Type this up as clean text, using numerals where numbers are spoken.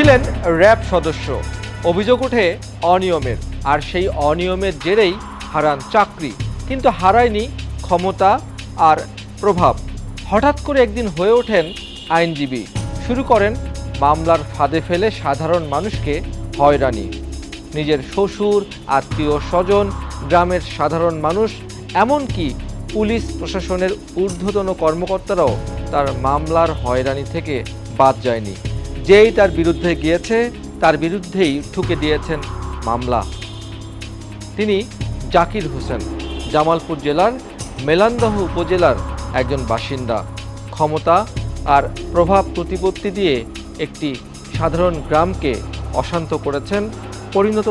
ছিলেন র্যাব সদস্য। অভিযোগ ওঠে অনিয়মের, আর সেই অনিয়মের জেরেই হারান চাকরি। কিন্তু হারায়নি ক্ষমতা আর প্রভাব। হঠাৎ করে একদিন হয়ে ওঠেন আইনজীবী, শুরু করেন মামলার ফাঁদে ফেলে সাধারণ মানুষকে হয়রানি। নিজের শ্বশুর, আত্মীয় স্বজন, গ্রামের সাধারণ মানুষ, এমনকি পুলিশ প্রশাসনের ঊর্ধ্বতন কর্মকর্তারাও তার মামলার হয়রানি থেকে বাদ যায়নি। যেই তার বিরুদ্ধে গিয়েছে তার বিরুদ্ধেই ঠুকে দিয়েছেন মামলা। তিনি জাকির হোসেন, জামালপুর জেলার মেলান্দহ উপজেলার একজন বাসিন্দা। ক্ষমতা আর প্রভাব প্রতিপত্তি দিয়ে একটি সাধারণ গ্রামকে অশান্ত করেছেন, পরিণত